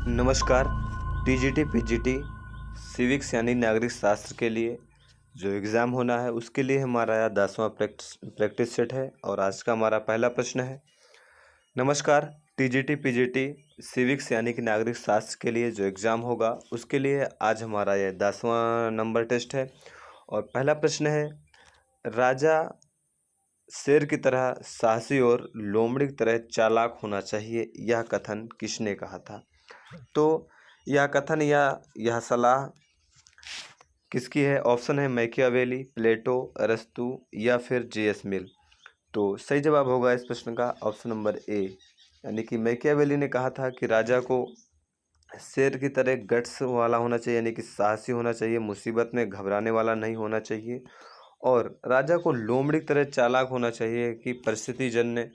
नमस्कार। TGT PGT civics यानी नागरिक शास्त्र के लिए जो एग्ज़ाम होना है उसके लिए हमारा 10वां प्रैक्टिस सेट है और आज का हमारा पहला प्रश्न है। नमस्कार। टीजीटी पीजीटी सिविक्स यानी कि नागरिक शास्त्र के लिए जो एग्ज़ाम होगा उसके लिए आज हमारा यह 10वां नंबर टेस्ट है और पहला प्रश्न है, राजा शेर की तरह साहसी और लोमड़ी की तरह चालाक होना चाहिए, यह कथन किसने कहा था? तो यह कथन या यह सलाह किसकी है? ऑप्शन है मैकियावेली, प्लेटो, अरस्तू या फिर जे.एस. मिल। तो सही जवाब होगा इस प्रश्न का ऑप्शन नंबर ए, यानी कि मैकियावेली ने कहा था कि राजा को शेर की तरह गट्स वाला होना चाहिए, यानी कि साहसी होना चाहिए, मुसीबत में घबराने वाला नहीं होना चाहिए और राजा को लोमड़ी की तरह चालाक होना चाहिए कि परिस्थिति जन्य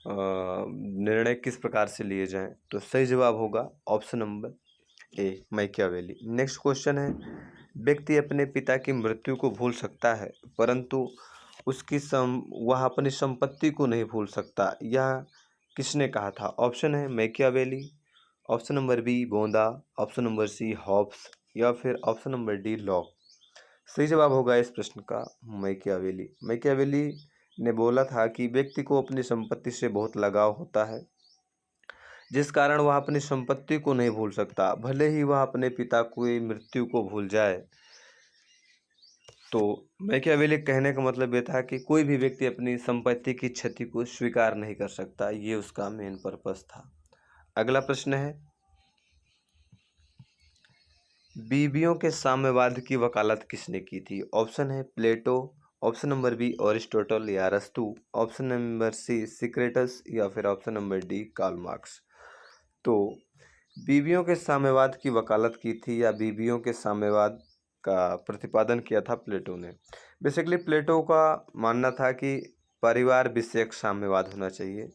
निर्णय किस प्रकार से लिए जाएं। तो सही जवाब होगा option number A, Machiavelli. Next question है, व्यक्ति अपने पिता की मृत्यु को भूल सकता है परंतु वह अपनी संपत्ति को नहीं भूल सकता, यह किसने कहा था? ऑप्शन है मैकियावेली, ऑप्शन नंबर बी गोंदा, ऑप्शन नंबर सी हॉब्स या फिर ऑप्शन नंबर डी लॉक। सही जवाब होगा इस प्रश्न का मैकियावेली। मैकियावेली ने बोला था कि व्यक्ति को अपनी संपत्ति से बहुत लगाव होता है जिस कारण वह अपनी संपत्ति को नहीं भूल सकता, भले ही वह अपने पिता की मृत्यु को भूल जाए। तो मैकियावेली कहने का मतलब ये था कि कोई भी व्यक्ति अपनी संपत्ति की क्षति को स्वीकार नहीं कर सकता, ये उसका मेन पर्पस था। अगला प्रश्न है, बीवियों के साम्यवाद की वकालत किसने की थी? ऑप्शन है Plato, option number B Aristotle या अरस्तू, ऑप्शन नंबर सी सिक्रेटस या फिर option number D Karl Marx. तो बीवियों के साम्यवाद की वकालत की थी या बीवियों के साम्यवाद का प्रतिपादन किया था प्लेटो ने। बेसिकली प्लेटो का मानना था कि परिवार विषयक साम्यवाद होना चाहिए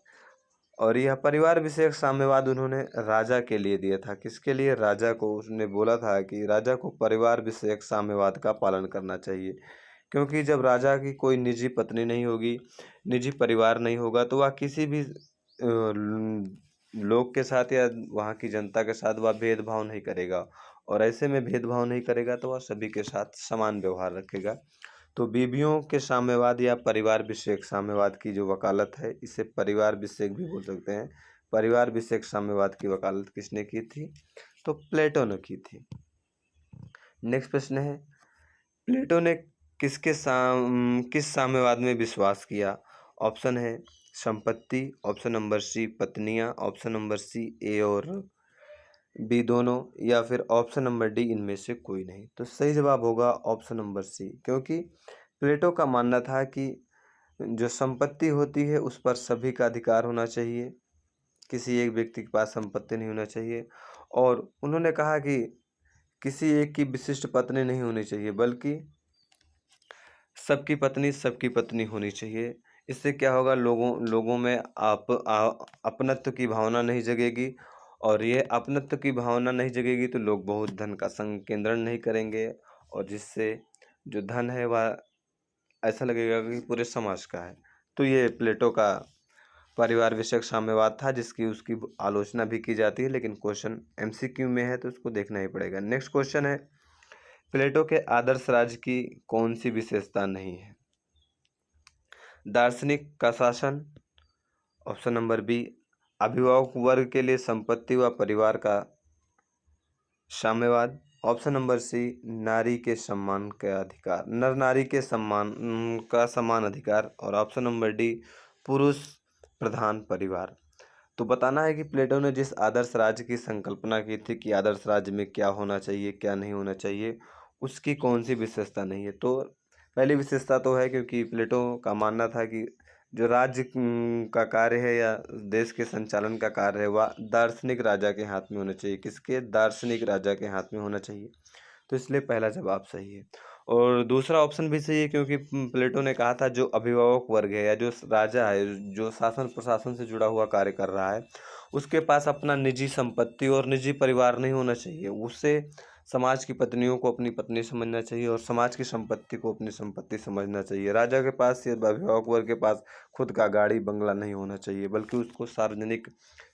और यह परिवार विषयक साम्यवाद उन्होंने राजा के लिए दिया था। किसके लिए? राजा को। उसने बोला था कि राजा को परिवार विषयक साम्यवाद का पालन करना चाहिए, क्योंकि जब राजा की कोई निजी पत्नी नहीं होगी, निजी परिवार नहीं होगा, तो वह किसी भी लोग के साथ या वहाँ की जनता के साथ वह भेदभाव नहीं करेगा और ऐसे में भेदभाव नहीं करेगा तो वह सभी के साथ समान व्यवहार रखेगा। तो बीवियों के साम्यवाद या परिवार विषयक साम्यवाद की जो वकालत है, इसे परिवार विषयक भी बोल सकते हैं। परिवार विषयक साम्यवाद की वकालत किसने की थी? तो प्लेटो ने की थी। नेक्स्ट प्रश्न है, प्लेटो ने किस साम्यवाद में विश्वास किया? ऑप्शन है संपत्ति, ऑप्शन नंबर सी पत्नियां, ऑप्शन नंबर सी ए और बी दोनों या फिर ऑप्शन नंबर डी इनमें से कोई नहीं। तो सही जवाब होगा ऑप्शन नंबर सी, क्योंकि प्लेटो का मानना था कि जो संपत्ति होती है उस पर सभी का अधिकार होना चाहिए, किसी एक व्यक्ति के पास संपत्ति नहीं होना चाहिए और उन्होंने कहा कि किसी एक की विशिष्ट पत्नी नहीं होनी चाहिए बल्कि सबकी पत्नी होनी चाहिए। इससे क्या होगा, लोगों में अपनत्व की भावना नहीं जगेगी और ये अपनत्व की भावना नहीं जगेगी तो लोग बहुत धन का संकेंद्रण नहीं करेंगे और जिससे जो धन है वह ऐसा लगेगा कि पूरे समाज का है। तो ये प्लेटो का परिवार विषयक साम्यवाद था जिसकी उसकी आलोचना भी की जाती है, लेकिन क्वेश्चन एमसीक्यू में है तो उसको देखना ही पड़ेगा। नेक्स्ट क्वेश्चन है, प्लेटो के आदर्श राज्य की कौन सी विशेषता नहीं है? दार्शनिक का शासन, ऑप्शन नंबर बी अभिभावक वर्ग के लिए संपत्ति व परिवार का साम्यवाद, ऑप्शन नंबर सी नारी के सम्मान का अधिकार, नर नारी के सम्मान का समान अधिकार और ऑप्शन नंबर डी पुरुष प्रधान परिवार। तो बताना है कि प्लेटो ने जिस आदर्श राज्य की संकल्पना की थी कि आदर्श राज्य में क्या होना चाहिए क्या नहीं होना चाहिए, उसकी कौन सी विशेषता नहीं है। तो पहली विशेषता तो है क्योंकि प्लेटो का मानना था कि जो राज्य का कार्य है या देश के संचालन का कार्य है वह दार्शनिक राजा के हाथ में होना चाहिए। किसके? दार्शनिक राजा के हाथ में होना चाहिए। तो इसलिए पहला जवाब सही है और दूसरा ऑप्शन भी सही है क्योंकि प्लेटो ने कहा था जो अभिभावक वर्ग है या जो राजा है, जो शासन प्रशासन से जुड़ा हुआ कार्य कर रहा है, उसके पास अपना निजी संपत्ति और निजी परिवार नहीं होना चाहिए। उसे समाज की पत्नियों को अपनी पत्नी समझना चाहिए और समाज की संपत्ति को अपनी संपत्ति समझना चाहिए। राजा के पास या अभिभावक वर्ग के पास खुद का गाड़ी बंगला नहीं होना चाहिए, बल्कि उसको सार्वजनिक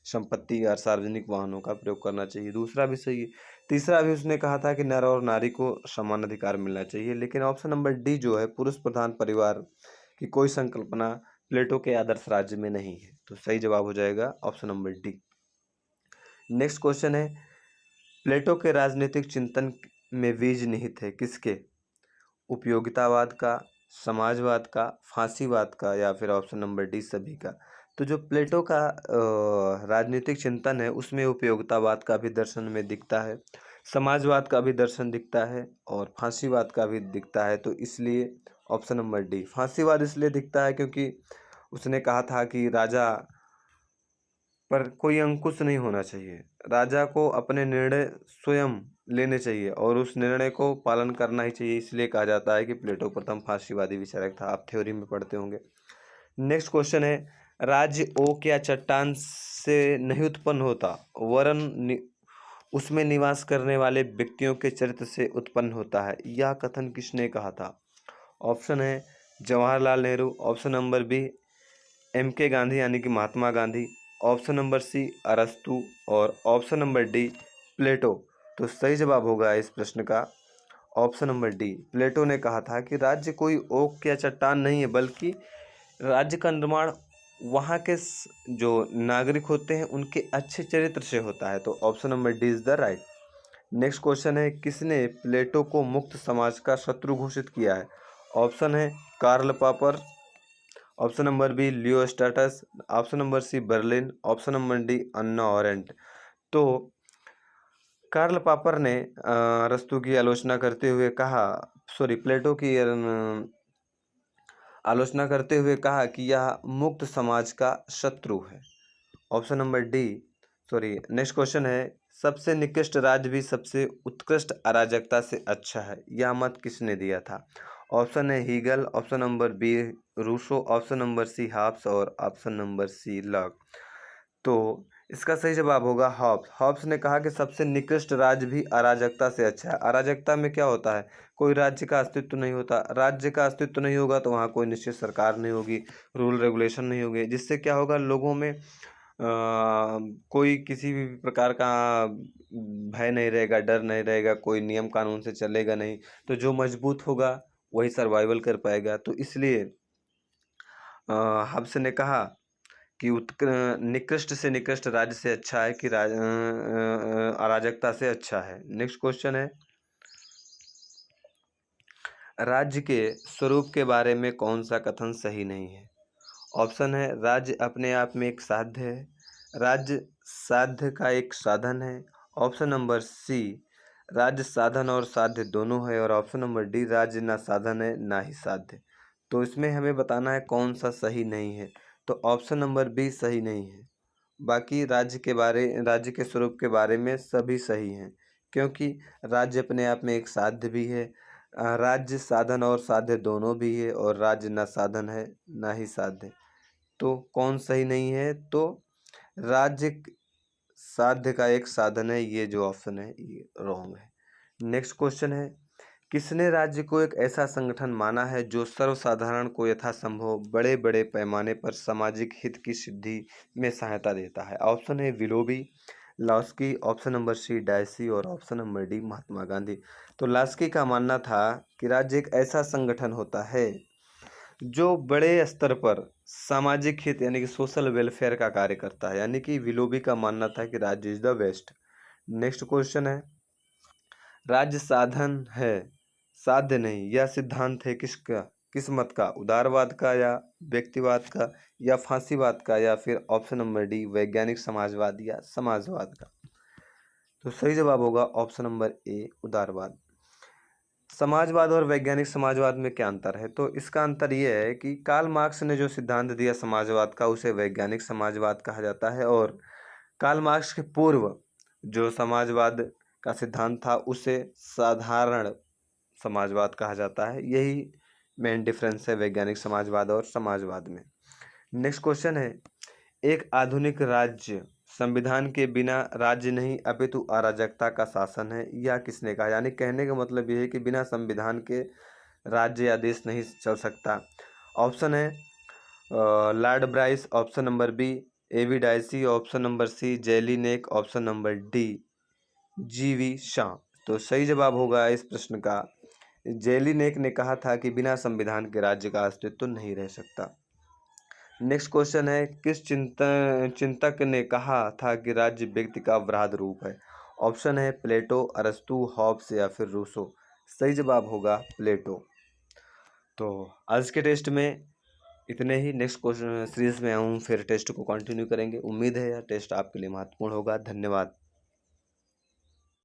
संपत्ति या सार्वजनिक वाहनों का प्रयोग करना चाहिए। दूसरा भी सही है। तीसरा भी उसने कहा था कि नर और नारी को समान अधिकार मिलना चाहिए। लेकिन ऑप्शन नंबर डी जो है, पुरुष प्रधान परिवार की कोई संकल्पना प्लेटो के आदर्श राज्य में नहीं है। तो सही जवाब हो जाएगा option number D. Next question है, प्लेटो के राजनीतिक चिंतन में बीज निहित है किसके? उपयोगितावाद का, समाजवाद का, फांसीवाद का, या फिर ऑप्शन नंबर डी सभी का। तो जो प्लेटो का राजनीतिक चिंतन है उसमें उपयोगितावाद का भी दर्शन में दिखता है, समाजवाद का भी दर्शन दिखता है और फांसीवाद का भी दिखता है। तो इसलिए ऑप्शन नंबर डी। फांसीवाद इसलिए दिखता है क्योंकि उसने कहा था कि राजा पर कोई अंकुश नहीं होना चाहिए, राजा को अपने निर्णय स्वयं लेने चाहिए और उस निर्णय को पालन करना ही चाहिए। इसलिए कहा जाता है कि प्लेटो प्रथम फांसीवादी विचारक था। आप थ्योरी में पढ़ते होंगे। नेक्स्ट क्वेश्चन है, राज्य ओक या चट्टान से नहीं उत्पन्न होता, वरन उसमें निवास करने वाले व्यक्तियों के चरित्र से उत्पन्न होता है। यह कथन किसने कहा था? ऑप्शन है Jawaharlal Nehru, option number B M K. Gandhi यानी कि Mahatma Gandhi, option number C अरस्तु और ऑप्शन नंबर डी प्लेटो। तो सही जवाब होगा इस प्रश्न का ऑप्शन नंबर डी। प्लेटो ने कहा था कि राज्य कोई ओक या चट्टान नहीं है, बल्कि राज्य का निर्माण वहाँ के जो नागरिक होते हैं उनके अच्छे चरित्र से होता है। तो option number D is the right. Next question है, किसने प्लेटो को मुक्त समाज का शत्रु घोषित किया है? ऑप्शन है Karl Popper, option number B Leo Strauss, option number C Berlin, option number D Hannah Arendt. तो कार्ल पॉपर ने अरस्तु की आलोचना करते हुए कहा, प्लेटो की आलोचना करते हुए कहा कि यह मुक्त समाज का शत्रु है। Option number D next question है, सबसे निकृष्ट राज्य भी सबसे उत्कृष्ट अराजकता से अच्छा है, यह मत किसने दिया था? ऑप्शन है Hegel, option number B Rousseau, option number C Hobbes और ऑप्शन नंबर सी लॉक। तो इसका सही जवाब होगा हॉब्स। हॉब्स ने कहा कि सबसे निकृष्ट राज्य भी अराजकता से अच्छा है। अराजकता में क्या होता है? कोई राज्य का अस्तित्व नहीं होता। राज्य का अस्तित्व नहीं होगा तो वहाँ कोई निश्चित सरकार नहीं होगी, रूल रेगुलेशन नहीं होगी, जिससे क्या होगा, लोगों में कोई किसी भी प्रकार का भय नहीं रहेगा, डर नहीं रहेगा, कोई नियम कानून से चलेगा नहीं। तो जो मजबूत होगा वही सर्वाइवल कर पाएगा। तो इसलिए हब्स ने कहा कि निकृष्ट से निकृष्ट राज्य से अच्छा है कि अराजकता से अच्छा है। नेक्स्ट क्वेश्चन है, राज्य के स्वरूप के बारे में कौन सा कथन सही नहीं है? ऑप्शन है राज्य अपने आप में एक साध्य है, राज्य साध्य का एक साधन है, ऑप्शन नंबर सी राज्य साधन और साध्य दोनों है, और ऑप्शन नंबर डी राज्य ना साधन है ना ही साध्य। तो इसमें हमें बताना है कौन सा सही नहीं है। तो ऑप्शन नंबर बी सही नहीं है। बाकी राज्य के स्वरूप के बारे में सभी सही हैं, क्योंकि राज्य अपने आप में एक साध्य भी है, राज्य साधन और साध्य दोनों भी है, और राज्य ना साधन है ना ही साध्य। तो कौन सही नहीं है? तो राज्य साध्य का एक साधन है, ये जो ऑप्शन है ये रॉन्ग है। नेक्स्ट क्वेश्चन है, किसने राज्य को एक ऐसा संगठन माना है जो सर्वसाधारण को यथासंभव बड़े बड़े पैमाने पर सामाजिक हित की सिद्धि में सहायता देता है? ऑप्शन है Willoughby, Laski, option number C Dicey और option number D Mahatma Gandhi. तो लास्की का मानना था कि राज्य एक ऐसा संगठन होता है जो बड़े स्तर पर सामाजिक हित यानी कि सोशल वेलफेयर का कार्य करता है, यानी कि विलोबी का मानना था कि राज्य is the best. Next question है, राज्य साधन है साध्य नहीं, यह सिद्धांत है किसका, किस मत का? उदारवाद का या व्यक्तिवाद का या फांसीवाद का या फिर ऑप्शन नंबर डी वैज्ञानिक समाजवाद या समाजवाद का? तो सही जवाब होगा ऑप्शन नंबर ए उदारवाद। समाजवाद और वैज्ञानिक समाजवाद में क्या अंतर है? तो इसका अंतर यह है कि कार्ल मार्क्स ने जो सिद्धांत दिया समाजवाद का उसे वैज्ञानिक समाजवाद कहा जाता है, और कार्ल मार्क्स के पूर्व जो समाजवाद का सिद्धांत था उसे साधारण समाजवाद कहा जाता है। यही मेन डिफरेंस है वैज्ञानिक समाजवाद और समाजवाद में। नेक्स्ट क्वेश्चन है, एक आधुनिक राज्य संविधान के बिना राज्य नहीं अपितु अराजकता का शासन है, यह किसने कहा? यानी कहने का मतलब यह है कि बिना संविधान के राज्य या देश नहीं चल सकता। ऑप्शन है Lord Bryce, option number B AV Dicey, option number C Jellinek, option number D GV Shah. तो सही जवाब होगा इस प्रश्न का जेलीनेक ने कहा था कि बिना संविधान के राज्य का अस्तित्व नहीं रह सकता। नेक्स्ट क्वेश्चन है, किस चिंतक ने कहा था कि राज्य व्यक्ति का वृहद रूप है? ऑप्शन है प्लेटो, अरस्तु, हॉब्स या फिर रूसो। सही जवाब होगा प्लेटो। तो आज के टेस्ट में इतने ही। नेक्स्ट क्वेश्चन सीरीज में हम फिर टेस्ट को कंटिन्यू करेंगे। उम्मीद है यह टेस्ट आपके लिए महत्वपूर्ण होगा। धन्यवाद।